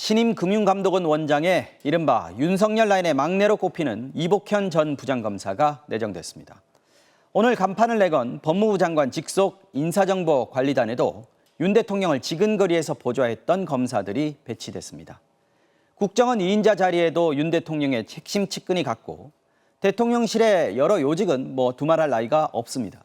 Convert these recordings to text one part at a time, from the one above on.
신임 금융감독원 원장의 이른바 윤석열 라인의 막내로 꼽히는 이복현 전 부장검사가 내정됐습니다. 오늘 간판을 내건 법무부 장관 직속 인사정보관리단에도 윤 대통령을 지근거리에서 보좌했던 검사들이 배치됐습니다. 국정원 2인자 자리에도 윤 대통령의 핵심 측근이 갔고 대통령실의 여러 요직은 두말할 나위가 없습니다.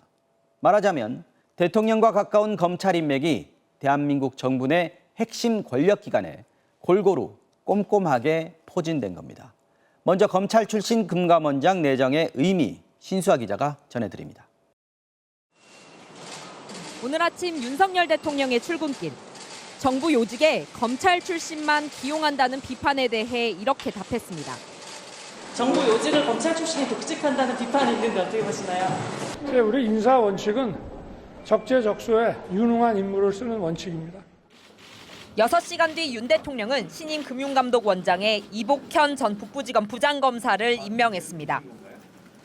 말하자면 대통령과 가까운 검찰 인맥이 대한민국 정부 내 핵심 권력기관에 골고루 꼼꼼하게 포진된 겁니다. 먼저 검찰 출신 금감원장 내정의 의미 신수아 기자가 전해드립니다. 오늘 아침 윤석열 대통령의 출근길. 정부 요직에 검찰 출신만 기용한다는 비판에 대해 이렇게 답했습니다. 정부 요직을 검찰 출신이 독식한다는 비판이 있는데 어떻게 보시나요? 우리 인사 원칙은 적재적소에 유능한 인물을 쓰는 원칙입니다. 6시간 뒤 윤 대통령은 신임 금융감독원장에 이복현 전 북부지검 부장검사를 임명했습니다.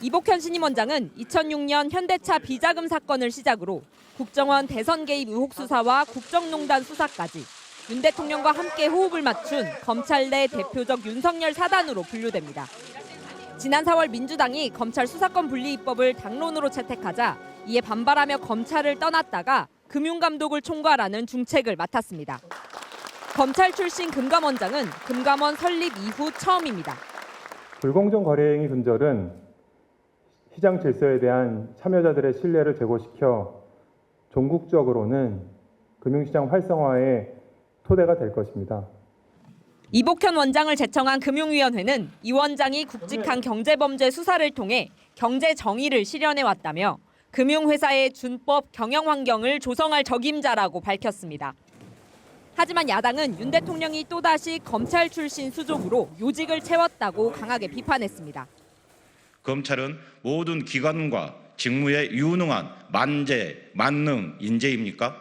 이복현 신임 원장은 2006년 현대차 비자금 사건을 시작으로 국정원 대선 개입 의혹 수사와 국정농단 수사까지 윤 대통령과 함께 호흡을 맞춘 검찰 내 대표적 윤석열 사단으로 분류됩니다. 지난 4월 민주당이 검찰 수사권 분리 입법을 당론으로 채택하자 이에 반발하며 검찰을 떠났다가 금융감독을 총괄하는 중책을 맡았습니다. 검찰 출신 금감원장은 금감원 설립 이후 처음입니다. 불공정 거래 행위 근절은 시장 질서에 대한 참여자들의 신뢰를 제고시켜 종국적으로는 금융시장 활성화의 토대가 될 것입니다. 이복현 원장을 제청한 금융위원회는 이 원장이 굵직한 경제범죄 수사를 통해 경제 정의를 실현해 왔다며 금융회사의 준법 경영 환경을 조성할 적임자라고 밝혔습니다. 하지만 야당은 윤 대통령이 또다시 검찰 출신 수족으로 요직을 채웠다고 강하게 비판했습니다. 검찰은 모든 기관과 직무에 유능한 만능 인재입니까?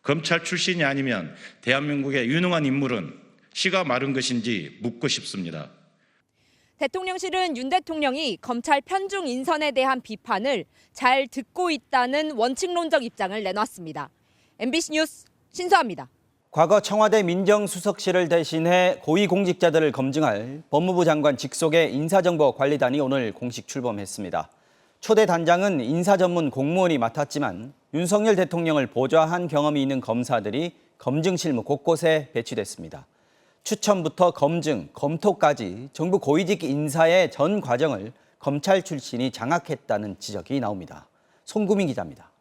검찰 출신이 아니면 대한민국의 유능한 인물은 씨가 마른 것인지 묻고 싶습니다. 대통령실은 윤 대통령이 검찰 편중 인선에 대한 비판을 잘 듣고 있다는 원칙론적 입장을 내놨습니다. MBC 뉴스 신수아입니다. 과거 청와대 민정수석실을 대신해 고위공직자들을 검증할 법무부 장관 직속의 인사정보관리단이 오늘 공식 출범했습니다. 초대 단장은 인사전문 공무원이 맡았지만 윤석열 대통령을 보좌한 경험이 있는 검사들이 검증 실무 곳곳에 배치됐습니다. 추천부터 검증, 검토까지 정부 고위직 인사의 전 과정을 검찰 출신이 장악했다는 지적이 나옵니다. 송구민 기자입니다.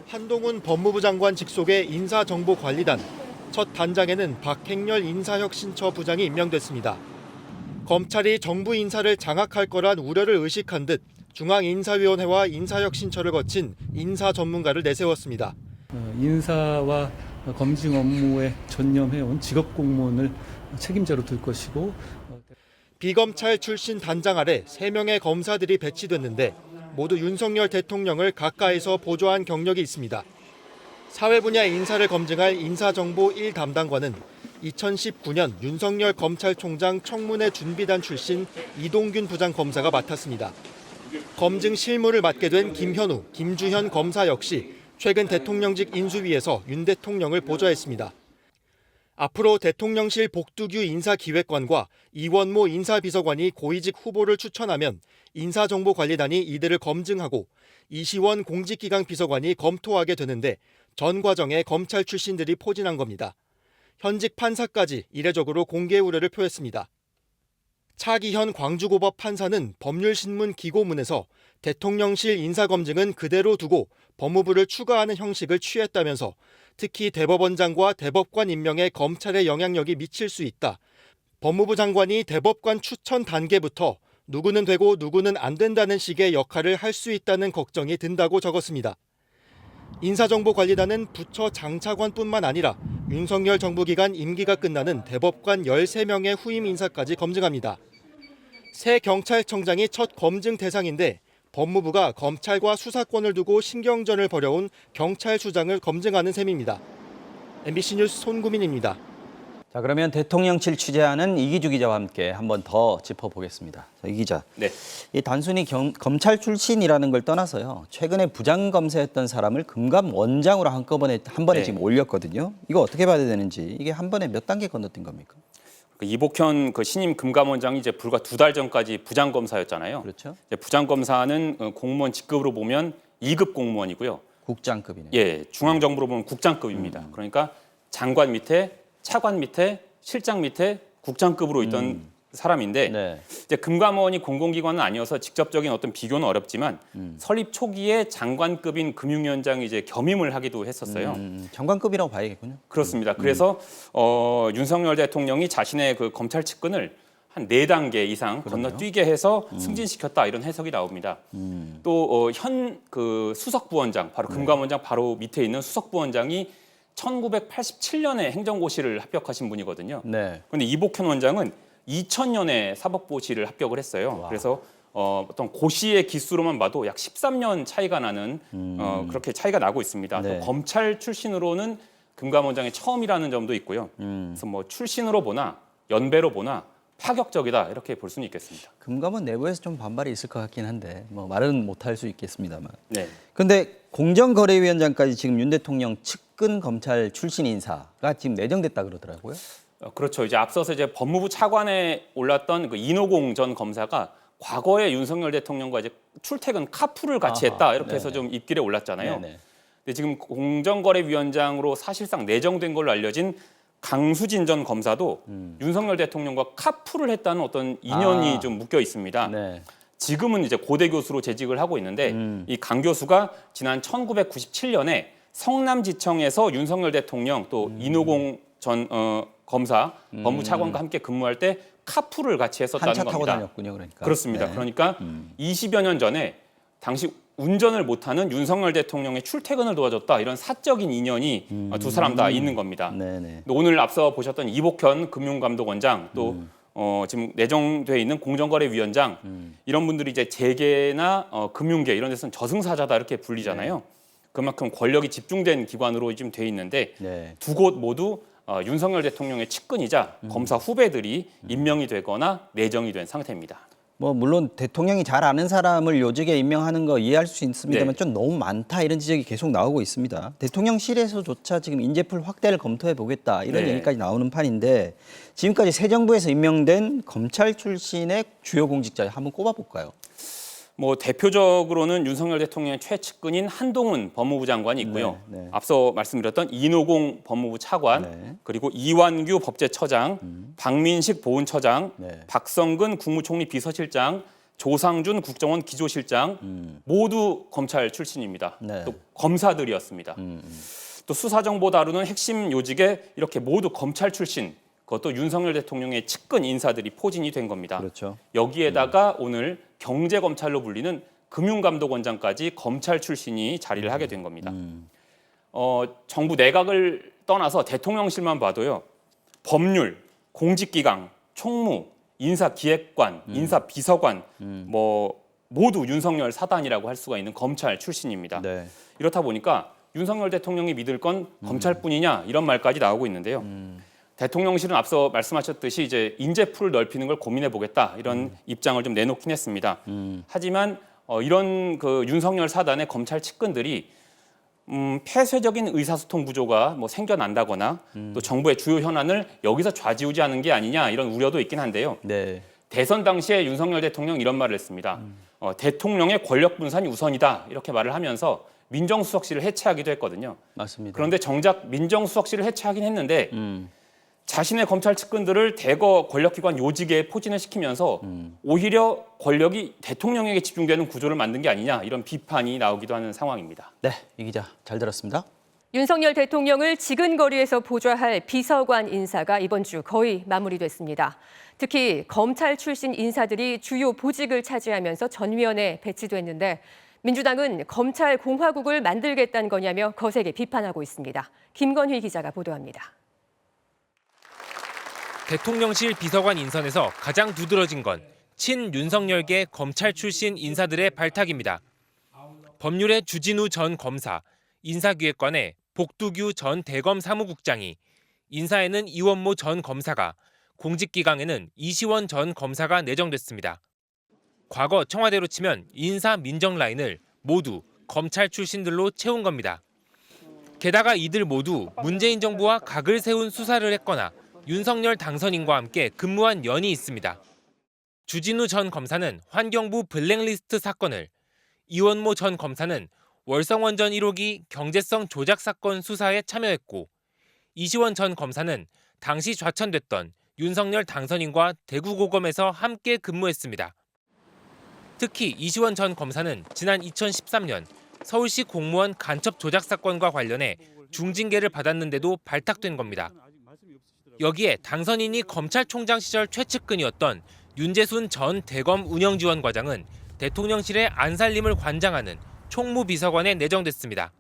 한동훈 법무부 장관 직속의 인사정보관리단, 첫 단장에는 박행렬 인사혁신처 부장이 임명됐습니다. 검찰이 정부 인사를 장악할 거란 우려를 의식한 듯 중앙인사위원회와 인사혁신처를 거친 인사 전문가를 내세웠습니다. 인사와 검증 업무에 전념해온 직업공무원을 책임자로 둘 것이고 비검찰 출신 단장 아래 3명의 검사들이 배치됐는데 모두 윤석열 대통령을 가까이서 보좌한 경력이 있습니다. 사회 분야 인사를 검증할 인사정보 1담당관은 2019년 윤석열 검찰총장 청문회 준비단 출신 이동균 부장검사가 맡았습니다. 검증 실무를 맡게 된 김현우, 김주현 검사 역시 최근 대통령직 인수위에서 윤 대통령을 보좌했습니다. 앞으로 대통령실 복두규 인사기획관과 이원모 인사비서관이 고위직 후보를 추천하면 인사정보관리단이 이들을 검증하고 이시원 공직기강 비서관이 검토하게 되는데 전 과정에 검찰 출신들이 포진한 겁니다. 현직 판사까지 이례적으로 공개 우려를 표했습니다. 차기현 광주고법 판사는 법률신문 기고문에서 대통령실 인사검증은 그대로 두고 법무부를 추가하는 형식을 취했다면서 특히 대법원장과 대법관 임명에 검찰의 영향력이 미칠 수 있다. 법무부 장관이 대법관 추천 단계부터 누구는 되고 누구는 안 된다는 식의 역할을 할 수 있다는 걱정이 든다고 적었습니다. 인사정보관리단은 부처 장차관뿐만 아니라 윤석열 정부 기간 임기가 끝나는 대법관 13명의 후임 인사까지 검증합니다. 새 경찰청장이 첫 검증 대상인데 법무부가 검찰과 수사권을 두고 신경전을 벌여온 경찰 수장을 검증하는 셈입니다. MBC 뉴스 손구민입니다. 자, 그러면 대통령실 취재하는 이기주 기자와 함께 한 번 더 짚어보겠습니다. 자, 이 기자, 네. 이 단순히 검찰 출신이라는 걸 떠나서요. 최근에 부장검사였던 사람을 금감원장으로 한 번에 네. 지금 올렸거든요. 이거 어떻게 봐야 되는지, 이게 한 번에 몇 단계 건너뛴 겁니까? 이복현 그 신임 금감원장이 이제 불과 2달 전까지 부장검사였잖아요. 그렇죠. 이제 부장검사는 공무원 직급으로 보면 2급 공무원이고요. 국장급이네요. 예, 중앙정부로 보면 국장급입니다. 그러니까 장관 밑에, 차관 밑에, 실장 밑에 국장급으로 있던 사람인데 네. 이제 금감원이 공공기관은 아니어서 직접적인 어떤 비교는 어렵지만 설립 초기에 장관급인 금융위원장이 이제 겸임을 하기도 했었어요. 장관급이라고 봐야겠군요. 그렇습니다. 그래서 윤석열 대통령이 자신의 그 검찰 측근을 한 4단계 이상 건너뛰게 해서 승진시켰다 이런 해석이 나옵니다. 또 현 그 수석부원장, 바로 금감원장 바로 밑에 있는 수석부원장이 1987년에 행정고시를 합격하신 분이거든요. 네. 그런데 이복현 원장은 2000년에 사법고시를 합격을 했어요. 그래서 어떤 고시의 기수로만 봐도 약 13년 차이가 나는 그렇게 차이가 나고 있습니다. 네. 또 검찰 출신으로는 금감원장이 처음이라는 점도 있고요. 그래서 뭐 출신으로 보나 연배로 보나 파격적이다 이렇게 볼 수는 있겠습니다. 금감원 내부에서 좀 반발이 있을 것 같긴 한데 뭐 말은 못할 수 있겠습니다만. 네. 그런데 공정거래위원장까지 지금 윤 대통령 측근 검찰 출신 인사가 지금 내정됐다 그러더라고요. 그렇죠. 이제 앞서서 이제 법무부 차관에 올랐던 그 이노공 전 검사가 과거에 윤석열 대통령과 이제 출퇴근 카풀을 같이 했다 이렇게 해서 좀 입길에 올랐잖아요. 네네. 근데 지금 공정거래위원장으로 사실상 내정된 걸로 알려진 강수진 전 검사도 윤석열 대통령과 카풀을 했다는 어떤 인연이 좀 묶여 있습니다. 네. 지금은 이제 고대 교수로 재직을 하고 있는데 이 강 교수가 지난 1997년에 성남지청에서 윤석열 대통령 또 이노공 전 검사 법무차관과 함께 근무할 때 카풀을 같이 했었다는 한차 겁니다. 타고 다녔군요, 그러니까. 그렇습니다. 네. 그러니까 20여 년 전에 당시 운전을 못하는 윤석열 대통령의 출퇴근을 도와줬다 이런 사적인 인연이 두 사람 다 있는 겁니다. 네네. 오늘 앞서 보셨던 이복현 금융감독원장 또 지금 내정돼 있는 공정거래위원장 이런 분들이 이제 재계나 금융계 이런 데서는 저승사자다 이렇게 불리잖아요. 그만큼 권력이 집중된 기관으로 지금 돼 있는데 네. 두 곳 모두 윤석열 대통령의 측근이자 검사 후배들이 임명이 되거나 내정이 된 상태입니다. 뭐 물론 대통령이 잘 아는 사람을 요직에 임명하는 거 이해할 수 있습니다만 네. 좀 너무 많다 이런 지적이 계속 나오고 있습니다. 대통령실에서조차 지금 인재풀 확대를 검토해 보겠다 이런 네. 얘기까지 나오는 판인데 지금까지 새 정부에서 임명된 검찰 출신의 주요 공직자 한번 꼽아볼까요? 뭐 대표적으로는 윤석열 대통령의 최측근인 한동훈 법무부 장관이 있고요. 네, 네. 앞서 말씀드렸던 이노공 법무부 차관, 네. 그리고 이완규 법제처장, 박민식 보훈처장, 네. 박성근 국무총리 비서실장, 조상준 국정원 기조실장 모두 검찰 출신입니다. 네. 또 검사들이었습니다. 또 수사정보 다루는 핵심 요직에 이렇게 모두 검찰 출신, 그것도 윤석열 대통령의 측근 인사들이 포진이 된 겁니다. 그렇죠. 여기에다가 오늘 경제검찰로 불리는 금융감독원장까지 검찰 출신이 자리를 하게 된 겁니다. 정부 내각을 떠나서 대통령실만 봐도요. 법률, 공직기강, 총무, 인사기획관, 인사비서관 뭐 모두 윤석열 사단이라고 할 수가 있는 검찰 출신입니다. 네. 이렇다 보니까 윤석열 대통령이 믿을 건 검찰뿐이냐 이런 말까지 나오고 있는데요. 대통령실은 앞서 말씀하셨듯이 이제 인재풀을 넓히는 걸 고민해 보겠다 이런 입장을 좀 내놓긴 했습니다. 하지만 이런 그 윤석열 사단의 검찰 측근들이 폐쇄적인 의사소통 구조가 뭐 생겨난다거나 또 정부의 주요 현안을 여기서 좌지우지하는 게 아니냐 이런 우려도 있긴 한데요. 네. 대선 당시에 윤석열 대통령 이런 말을 했습니다. 대통령의 권력 분산이 우선이다 이렇게 말을 하면서 민정수석실을 해체하기도 했거든요. 맞습니다. 그런데 정작 민정수석실을 해체하긴 했는데 자신의 검찰 측근들을 대거 권력기관 요직에 포진을 시키면서 오히려 권력이 대통령에게 집중되는 구조를 만든 게 아니냐 이런 비판이 나오기도 하는 상황입니다. 네, 이 기자 잘 들었습니다. 윤석열 대통령을 지근거리에서 보좌할 비서관 인사가 이번 주 거의 마무리됐습니다. 특히 검찰 출신 인사들이 주요 보직을 차지하면서 전위원회에 배치됐는데 민주당은 검찰 공화국을 만들겠다는 거냐며 거세게 비판하고 있습니다. 김건희 기자가 보도합니다. 대통령실 비서관 인선에서 가장 두드러진 건 친윤석열계 검찰 출신 인사들의 발탁입니다. 법률의 주진우 전 검사, 인사기획관의 복두규 전 대검 사무국장이 인사에는 이원모 전 검사가, 공직기강에는 이시원 전 검사가 내정됐습니다. 과거 청와대로 치면 인사 민정 라인을 모두 검찰 출신들로 채운 겁니다. 게다가 이들 모두 문재인 정부와 각을 세운 수사를 했거나 윤석열 당선인과 함께 근무한 연이 있습니다. 주진우 전 검사는 환경부 블랙리스트 사건을, 이원모 전 검사는 월성원전 1호기 경제성 조작 사건 수사에 참여했고, 이시원 전 검사는 당시 좌천됐던 윤석열 당선인과 대구고검에서 함께 근무했습니다. 특히 이시원 전 검사는 지난 2013년 서울시 공무원 간첩 조작 사건과 관련해 중징계를 받았는데도 발탁된 겁니다. 여기에 당선인이 검찰총장 시절 최측근이었던 윤재순 전 대검 운영지원과장은 대통령실의 안살림을 관장하는 총무비서관에 내정됐습니다.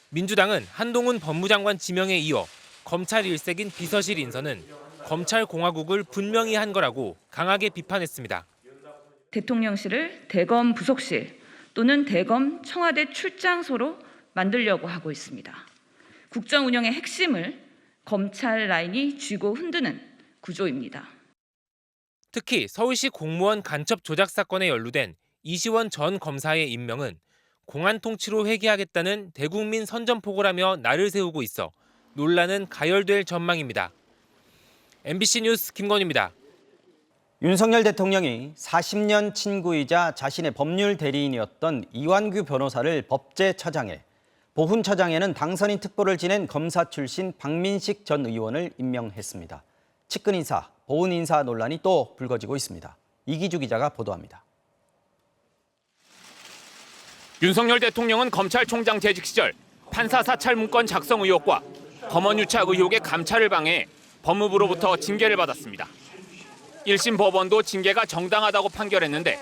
민주당은 한동훈 법무장관 지명에 이어 검찰 일색인 비서실 인선은 검찰공화국을 분명히 한 거라고 강하게 비판했습니다. 대통령실을 대검 부속실 또는 대검 청와대 출장소로 만들려고 하고 있습니다. 국정 운영의 핵심을 검찰 라인이 쥐고 흔드는 구조입니다. 특히 서울시 공무원 간첩 조작 사건에 연루된 이시원 전 검사의 임명은 공안 통치로 회귀하겠다는 대국민 선전포고라며 날을 세우고 있어 논란은 가열될 전망입니다. MBC 뉴스 김건희입니다. 윤석열 대통령이 40년 친구이자 자신의 법률 대리인이었던 이완규 변호사를 법제처장에, 보훈처장에는 당선인 특보를 지낸 검사 출신 박민식 전 의원을 임명했습니다. 측근 인사, 보훈 인사 논란이 또 불거지고 있습니다. 이기주 기자가 보도합니다. 윤석열 대통령은 검찰총장 재직 시절 판사 사찰 문건 작성 의혹과 검언유착 의혹의 감찰을 방해해 법무부로부터 징계를 받았습니다. 1심 법원도 징계가 정당하다고 판결했는데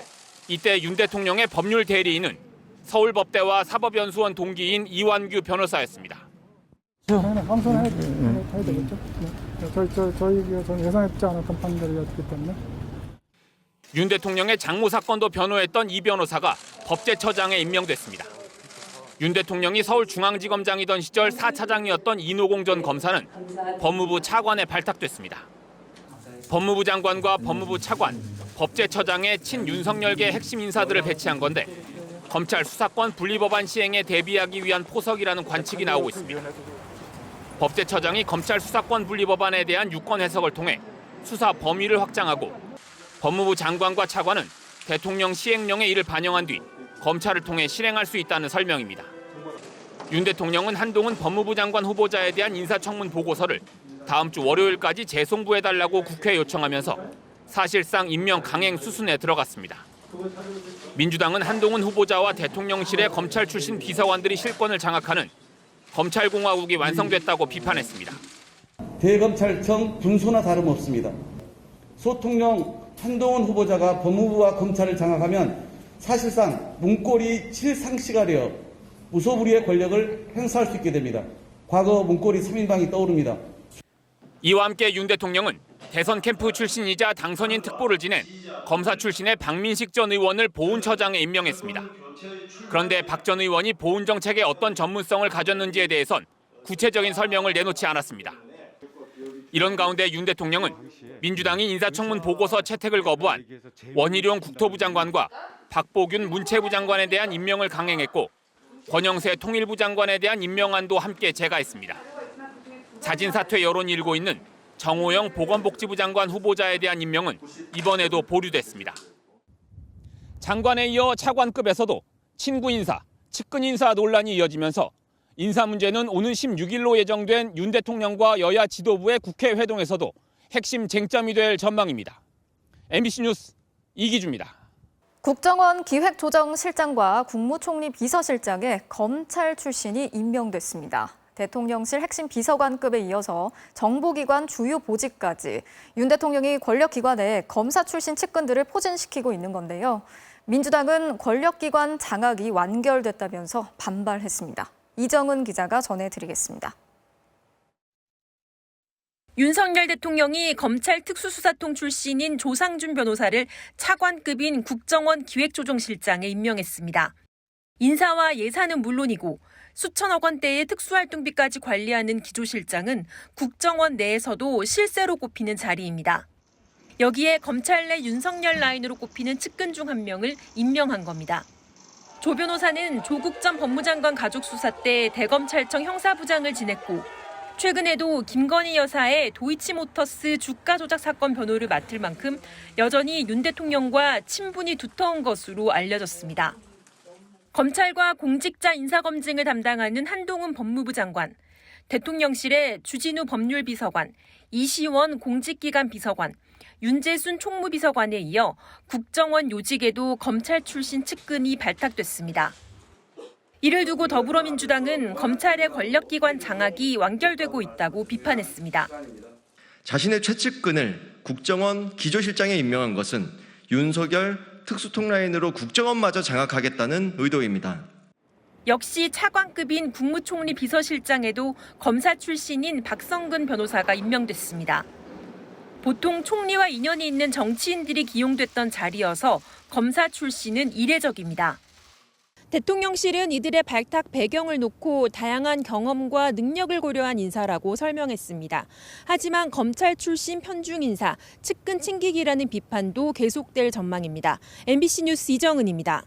이때 윤 대통령의 법률 대리인은 서울법대와 사법연수원 동기인 이완규 변호사였습니다. 항소는 해야 되겠죠. 저희 예상했지 않았던 판결이었기 때문에. 윤 대통령의 장모 사건도 변호했던 이 변호사가 법제처장에 임명됐습니다. 윤 대통령이 서울중앙지검장이던 시절 4차장이었던 이노공 전 검사는 법무부 차관에 발탁됐습니다. 법무부 장관과 법무부 차관, 법제처장의 친윤석열계 핵심 인사들을 배치한 건데 검찰 수사권 분리법안 시행에 대비하기 위한 포석이라는 관측이 나오고 있습니다. 법제처장이 검찰 수사권 분리법안에 대한 유권 해석을 통해 수사 범위를 확장하고 법무부 장관과 차관은 대통령 시행령에 이를 반영한 뒤 검찰을 통해 실행할 수 있다는 설명입니다. 윤 대통령은 한동훈 법무부 장관 후보자에 대한 인사청문 보고서를 다음 주 월요일까지 재송부해달라고 국회에 요청하면서 사실상 임명 강행 수순에 들어갔습니다. 민주당은 한동훈 후보자와 대통령실의 검찰 출신 비서관들이 실권을 장악하는 검찰공화국이 완성됐다고 비판했습니다. 대검찰청 분소나 다름없습니다. 소통령 한동훈 후보자가 법무부와 검찰을 장악하면 사실상 문고리 7상시가 되어 무소불위의 권력을 행사할 수 있게 됩니다. 과거 문고리 3인방이 떠오릅니다. 이와 함께 윤 대통령은 대선 캠프 출신이자 당선인 특보를 지낸 검사 출신의 박민식 전 의원을 보훈처장에 임명했습니다. 그런데 박 전 의원이 보훈 정책에 어떤 전문성을 가졌는지에 대해선 구체적인 설명을 내놓지 않았습니다. 이런 가운데 윤 대통령은 민주당이 인사청문 보고서 채택을 거부한 원희룡 국토부 장관과 박보균 문체부 장관에 대한 임명을 강행했고 권영세 통일부 장관에 대한 임명안도 함께 제가했습니다. 자진 사퇴 여론이 일고 있는 정호영 보건복지부 장관 후보자에 대한 임명은 이번에도 보류됐습니다. 장관에 이어 차관급에서도 친구 인사, 측근 인사 논란이 이어지면서 인사 문제는 오는 16일로 예정된 윤 대통령과 여야 지도부의 국회 회동에서도 핵심 쟁점이 될 전망입니다. MBC 뉴스 이기주입니다. 국정원 기획조정실장과 국무총리 비서실장에 검찰 출신이 임명됐습니다. 대통령실 핵심 비서관급에 이어서 정보기관 주요 보직까지 윤 대통령이 권력기관에 검사 출신 측근들을 포진시키고 있는 건데요. 민주당은 권력기관 장악이 완결됐다면서 반발했습니다. 이정은 기자가 전해드리겠습니다. 윤석열 대통령이 검찰 특수수사통 출신인 조상준 변호사를 차관급인 국정원 기획조정실장에 임명했습니다. 인사와 예산은 물론이고 수천억 원대의 특수활동비까지 관리하는 기조실장은 국정원 내에서도 실세로 꼽히는 자리입니다. 여기에 검찰 내 윤석열 라인으로 꼽히는 측근 중 한 명을 임명한 겁니다. 조 변호사는 조국 전 법무장관 가족 수사 때 대검찰청 형사부장을 지냈고 최근에도 김건희 여사의 도이치모터스 주가 조작 사건 변호를 맡을 만큼 여전히 윤 대통령과 친분이 두터운 것으로 알려졌습니다. 검찰과 공직자 인사검증을 담당하는 한동훈 법무부 장관, 대통령실의 주진우 법률비서관, 이시원 공직기관 비서관, 윤재순 총무비서관에 이어 국정원 요직에도 검찰 출신 측근이 발탁됐습니다. 이를 두고 더불어민주당은 검찰의 권력기관 장악이 완결되고 있다고 비판했습니다. 자신의 최측근을 국정원 기조실장에 임명한 것은 윤석열 특수통라인으로 국정원마저 장악하겠다는 의도입니다. 역시 차관급인 국무총리 비서실장에도 검사 출신인 박성근 변호사가 임명됐습니다. 보통 총리와 인연이 있는 정치인들이 기용됐던 자리여서 검사 출신은 이례적입니다. 대통령실은 이들의 발탁 배경을 놓고 다양한 경험과 능력을 고려한 인사라고 설명했습니다. 하지만 검찰 출신 편중 인사, 측근 챙기기라는 비판도 계속될 전망입니다. MBC 뉴스 이정은입니다.